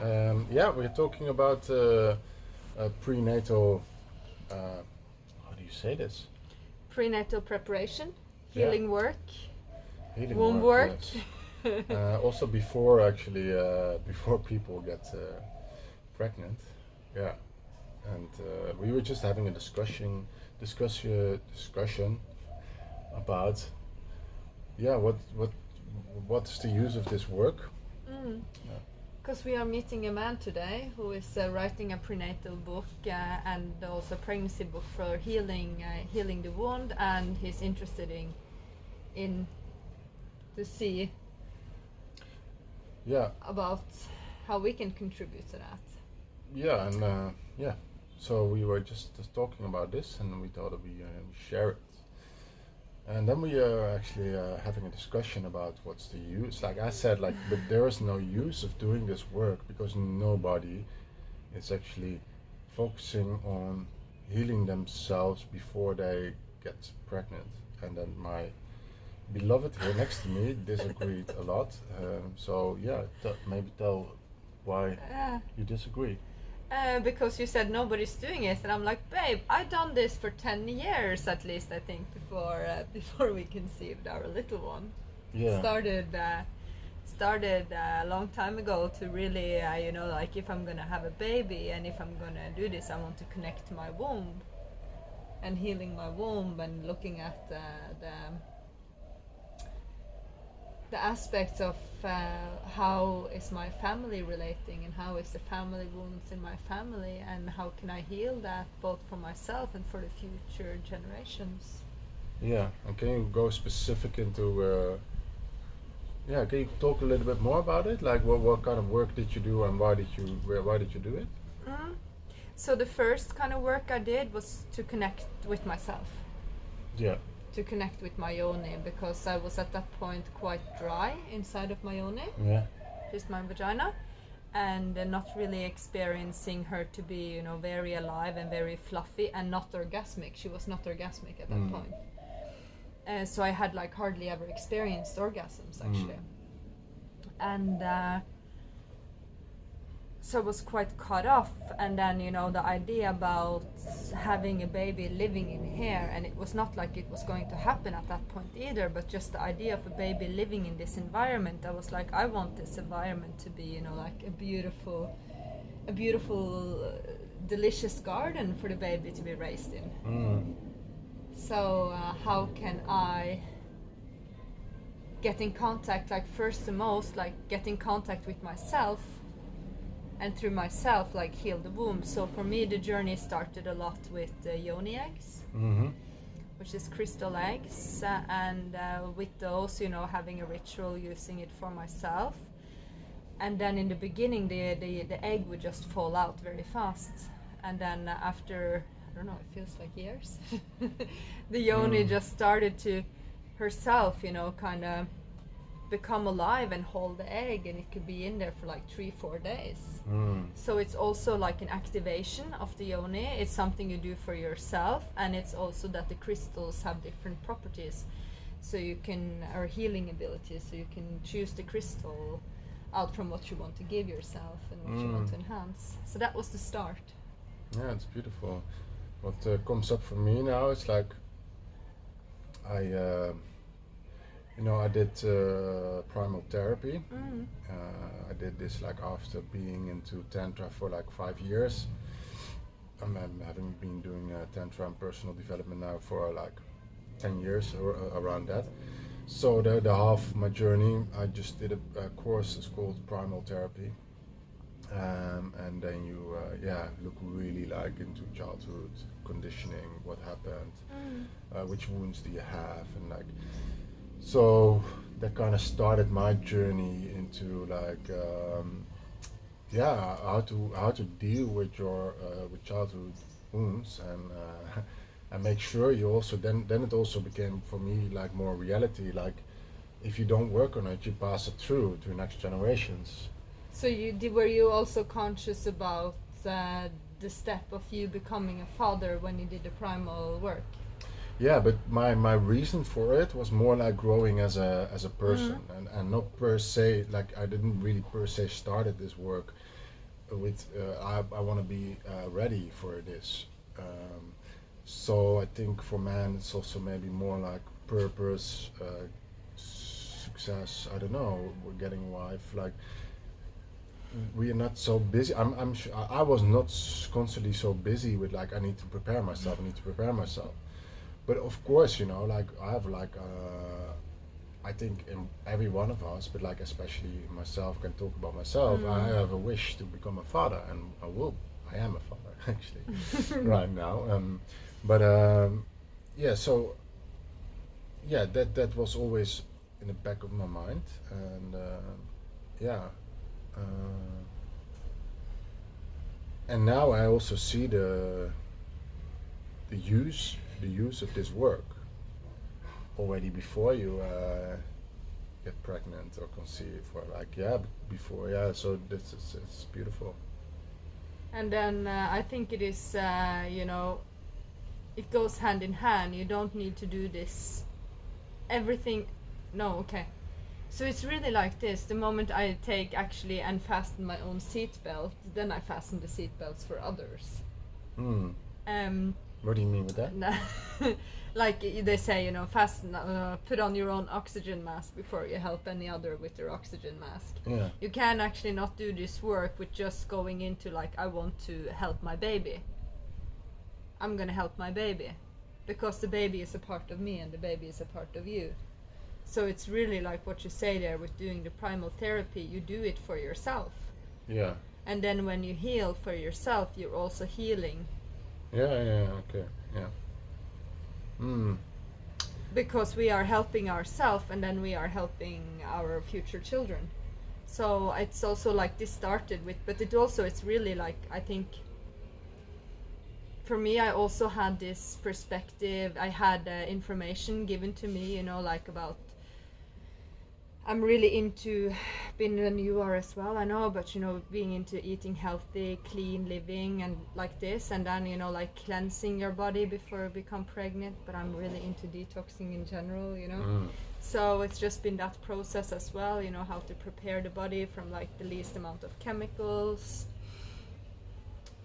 Yeah, we're talking about prenatal. How do you say this? Prenatal preparation, Yeah, healing work, healing womb work. work. Yes. Also before actually, before people get pregnant. Yeah, and we were just having a discussion about yeah what's the use of this work. Mm. Yeah. Because we are meeting a man today who is writing a prenatal book and also a pregnancy book for healing the wound, and he's interested in to see Yeah, about how we can contribute to that. yeah, and yeah. So we were just talking about this, and we thought that we share it. And then we are actually having a discussion about what's the use. Like I said, like, but there is no use of doing this work because nobody is actually focusing on healing themselves before they get pregnant. And then my beloved here next to me disagreed a lot. So yeah, maybe tell why you disagree. Because you said nobody's doing it, and I'm like, babe, I've done this for 10 years at least, I think, before we conceived our little one. Yeah. Started a long time ago to really, like if I'm gonna have a baby and if I'm gonna do this, I want to connect to my womb and healing my womb and looking at the aspects of how is my family relating and how is the family wounds in my family and how can I heal that both for myself and for the future generations. Yeah, and can you go specific into yeah, can you talk a little bit more about it? Like what kind of work did you do and why did you do it? Mm. So the first kind of work I did was to connect with myself. Yeah. To connect with my yoni, because I was at that point quite dry inside of my yoni, Yeah. just my vagina, and not really experiencing her to be, very alive and very fluffy and not orgasmic. She was not orgasmic at that point. So I had like hardly ever experienced orgasms actually. And so I was quite cut off, and then the idea about having a baby living in here, and it was not like it was going to happen at that point either, but just the idea of a baby living in this environment, I was like, I want this environment to be like a beautiful delicious garden for the baby to be raised in. So how can I get in contact, like first and most, like get in contact with myself, and through myself like heal the womb. So for me the journey started a lot with yoni eggs, which is crystal eggs, and with those having a ritual, using it for myself. And then in the beginning the egg would just fall out very fast, and then after, I don't know, it feels like years, the yoni just started to herself kind of become alive and hold the egg, and it could be in there for like 3-4 days. So it's also like an activation of the yoni. It's something you do for yourself, and it's also that the crystals have different properties, so you can, or healing abilities, so you can choose the crystal out from what you want to give yourself and what you want to enhance. So that was the start. Yeah, it's beautiful. What comes up for me now is like I did primal therapy. I did this like after being into Tantra for like 5 years. I'm having been doing Tantra and personal development now for like 10 years or around that. So the half of my journey, I just did a course. It's called Primal Therapy. And then you look really like into childhood conditioning, what happened, which wounds do you have, and like, so that kind of started my journey into like how to deal with your with childhood wounds, and make sure you also then it also became for me like more reality, like if you don't work on it, you pass it through to next generations. So were you also conscious about the step of you becoming a father when you did the primal work? Yeah, but my reason for it was more like growing as a person, and not per se, like I didn't really per se started this work with I want to be ready for this. So I think for man it's also maybe more like purpose, success. I don't know. We're getting a wife. Like we are not so busy. I'm sure I was not constantly so busy with like I need to prepare myself. I need to prepare myself. But of course, you know, like I have like I think in every one of us, but like especially myself, can talk about myself. I have a wish to become a father, and I will. I am a father actually right now. But yeah, so yeah, that was always in the back of my mind, and yeah, and now I also see the use of this work already before you get pregnant or conceive, or like before, so this is it's beautiful. And then I think it is, you know, it goes hand in hand. You don't need to do this everything. No, okay. So it's really like this. The moment I take actually and fasten my own seatbelt, then I fasten the seatbelts for others. What do you mean with that? Like they say, you know, fasten, put on your own oxygen mask before you help any other with their oxygen mask. Yeah. You can actually not do this work with just going into like, I want to help my baby. I'm gonna help my baby, because the baby is a part of me and the baby is a part of you. So it's really like what you say there with doing the primal therapy. You do it for yourself. Yeah. And then when you heal for yourself, you're also healing. Yeah. Okay. Yeah. Because we are helping ourselves, and then we are helping our future children. So it's also like this started with, but it also, it's really like, I think for me, I also had this perspective. I had information given to me, you know, like about, I'm really into, being than you are as well, I know, but you know, being into eating healthy, clean living and like this, and then, you know, like cleansing your body before you become pregnant. But I'm really into detoxing in general, you know. So it's just been that process as well, you know, how to prepare the body from like the least amount of chemicals.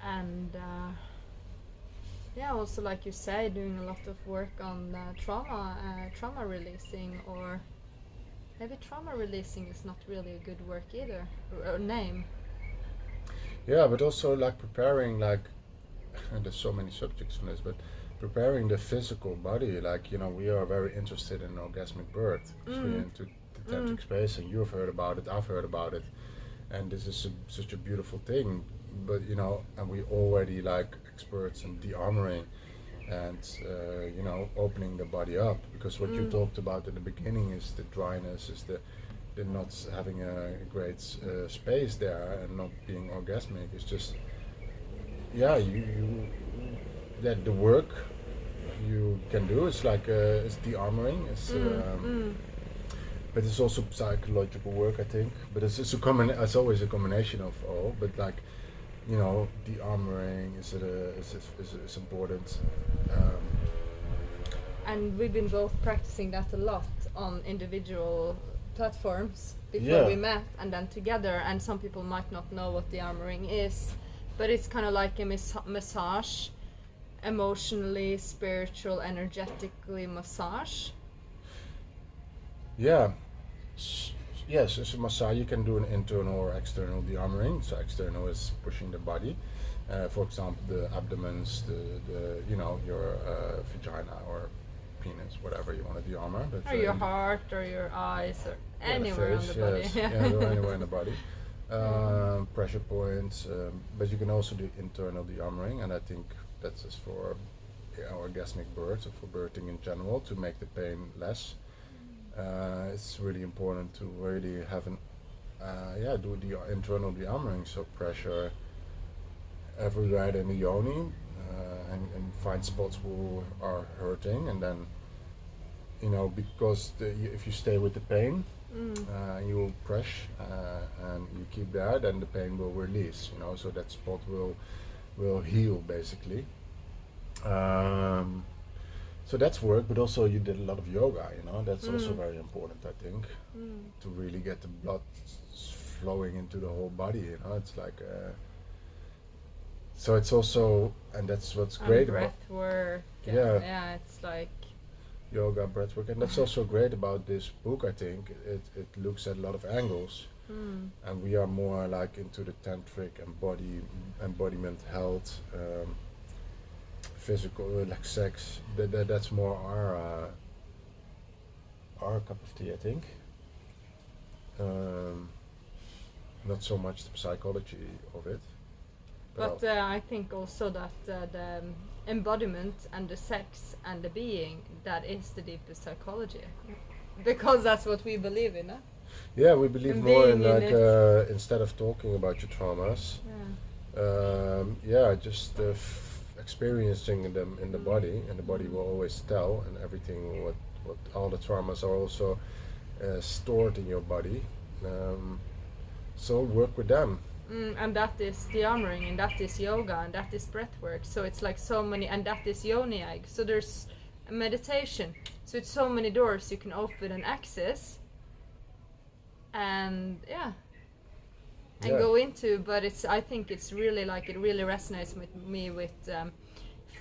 And yeah, also like you say, doing a lot of work on trauma releasing, or maybe trauma releasing is not really a good work either, or name. Yeah, but also like preparing, like, and there's so many subjects on this, but preparing the physical body, like, you know, we are very interested in orgasmic birth, because we're into the tantric space, and you've heard about it, I've heard about it, and this is such a beautiful thing. But you know, and we already like experts in de-armoring and you know, opening the body up, because what you talked about in the beginning is the dryness, is the not having a great space there and not being orgasmic. It's just, yeah, you that the work you can do is like it's de-armoring, it's but it's also psychological work, I think. But it's it's always a combination of all. But like, you know, de-armoring is important. And we've been both practicing that a lot on individual platforms before we met, and then together. And some people might not know what de-armoring is, but it's kind of like a massage, emotionally, spiritual, energetically massage. Yeah. Yes, it's a massage. You can do an internal or external de-armoring. So external is pushing the body. For example, the abdomens, the you know, your vagina or penis, whatever you want to de-armor. But, Or your heart, or your eyes, or anywhere face, on the body. yes. Yeah, anywhere in the body. Pressure points. But you can also do internal de-armoring, and I think that's just for orgasmic birth, or for birthing in general, to make the pain less. It's really important to really have an do the internal de-armoring, so pressure everywhere in the yoni, and find spots who are hurting, and then, you know, because if you stay with the pain, you will press and you keep that, then the pain will release, you know, so that spot will heal basically. So that's work, but also you did a lot of yoga, you know, that's also very important, I think, to really get the blood flowing into the whole body, you know. It's like So it's also, and that's what's And great about breath work. Yeah. Yeah, it's like yoga, breathwork, and that's also great about this book. I think it looks at a lot of angles, and we are more like into the tantric embodiment, health, physical, like sex. That's more our cup of tea, I think. Not so much the psychology of it. But I think also that the embodiment and the sex and the being, that is the deepest psychology. Because that's what we believe in, huh? Yeah, we believe And more in being in like it. instead of talking about your traumas, just experiencing them in the body, and the body will always tell, and everything what all the traumas are also stored in your body. So work with them. And that is the armoring, and that is yoga, and that is breath work. So it's like so many, and that is yoni egg. So there's a meditation. So it's so many doors you can open and access. And Yeah. go into. But I think it's really like, it really resonates with me with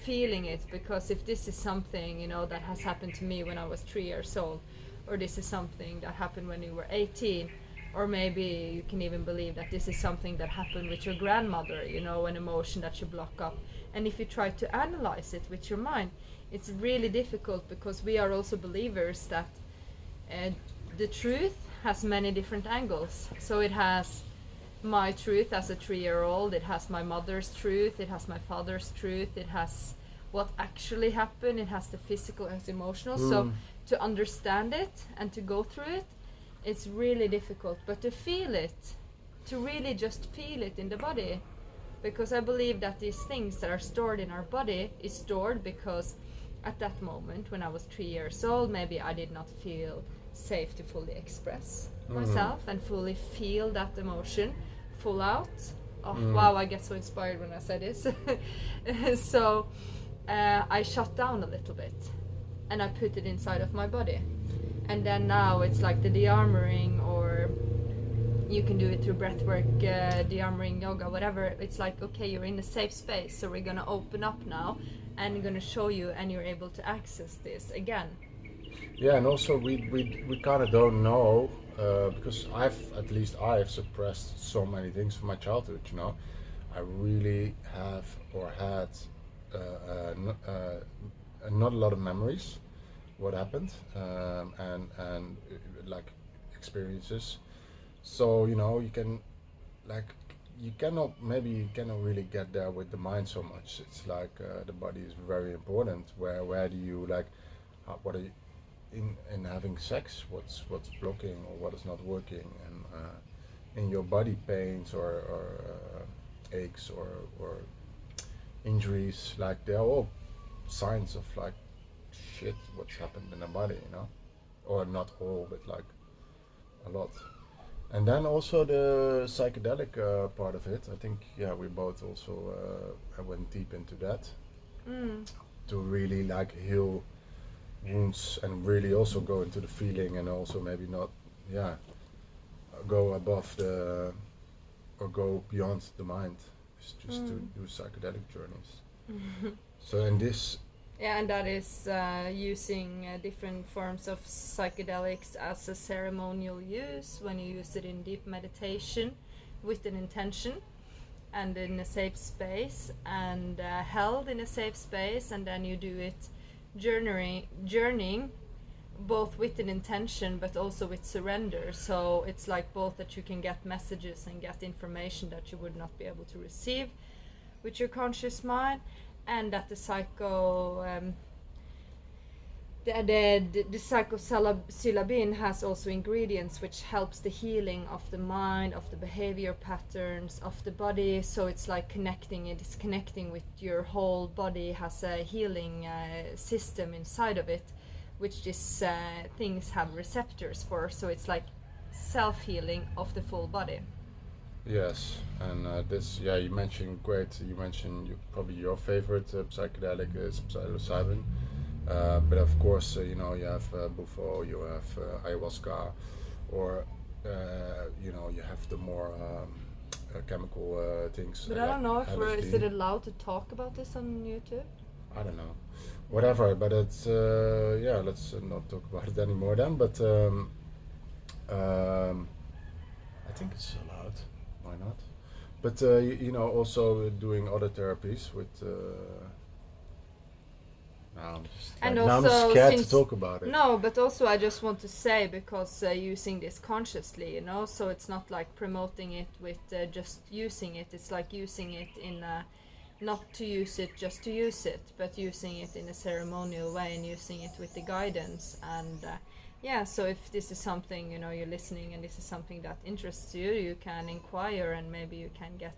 feeling it, because if this is something, you know, that has happened to me when I was 3 years old, or this is something that happened when you were 18, or maybe you can even believe that this is something that happened with your grandmother, you know, an emotion that you block up. And if you try to analyze it with your mind, it's really difficult, because we are also believers that the truth has many different angles. So it has my truth as a 3-year-old, it has my mother's truth, it has my father's truth, it has what actually happened, it has the physical and emotional. So to understand it and to go through it, it's really difficult. But to feel it, to really just feel it in the body, because I believe that these things that are stored in our body is stored because at that moment when I was 3 years old, maybe I did not feel safe to fully express myself and fully feel that emotion full out. Wow, I get so inspired when I say this. So I shut down a little bit and I put it inside of my body. And then now it's like the de-armoring, or you can do it through breathwork, de-armoring, yoga, whatever. It's like, okay, you're in a safe space, so we're gonna open up now and we're gonna show you, and you're able to access this again. Yeah, and also we kind of don't know, because I've suppressed so many things from my childhood. You know, I really have or had not a lot of memories what happened, and like experiences. So you know, like you cannot really get there with the mind so much. It's like the body is very important. Where do you like what are you in having sex, what's blocking or what is not working, and in your body pains or aches or injuries, like they're all signs of like shit what's happened in the body, you know, or not all, but like a lot. And then also the psychedelic part of it, I think, yeah, we both also went deep into that to really like heal wounds and really also go into the feeling, and also maybe not, yeah, go above the or go beyond the mind. It's just to do psychedelic journeys. So in this, Yeah, and that is using different forms of psychedelics as a ceremonial use, when you use it in deep meditation with an intention and in a safe space, and held in a safe space, and then you do it journeying both with an intention but also with surrender. So it's like both that you can get messages and get information that you would not be able to receive with your conscious mind, and that the psilocybin has also ingredients which helps the healing of the mind, of the behavior patterns, of the body. So it's like connecting with your whole body, has a healing system inside of it, which these things have receptors for. So it's like self-healing of the full body. yes, and this, yeah, you mentioned probably your favorite psychedelic is psilocybin. But of course, you know, you have bufo, you have ayahuasca, or you know, you have the more chemical things. But I don't know if is LSD. it allowed to talk about this on YouTube? I don't know. Whatever, but it's yeah. Let's not talk about it anymore then. But I think it's allowed. Why not? But you know, also doing other therapies with. Now I'm just And now I'm also scared to since- talk about it. No, but also I just want to say, because using this consciously, you know, so it's not like promoting it with just using it. It's like using it in not to use it just to use it, but using it in a ceremonial way and using it with the guidance. And yeah, so if this is something, you know, you're listening and this is something that interests you, you can inquire and maybe you can get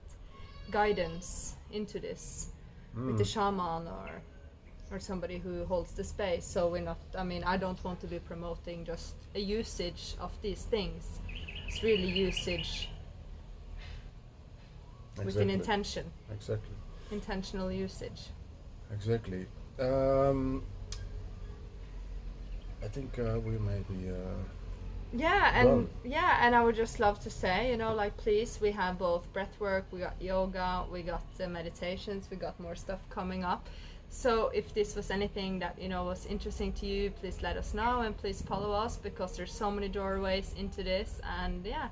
guidance into this with the shaman or somebody who holds the space. So we're not, I mean, I don't want to be promoting just a usage of these things. It's really usage with an intention, Exactly. intentional usage. Exactly. I think we may be. Yeah, and Done. yeah, and I would just love to say, you know, like, please, we have both breath work, we got yoga, we got meditations, we got more stuff coming up. So if this was anything that, you know, was interesting to you, please let us know and please follow us, because there's so many doorways into this. And yeah,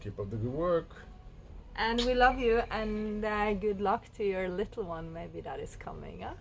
Keep up the good work. and we love you, and good luck to your little one, maybe that is coming up.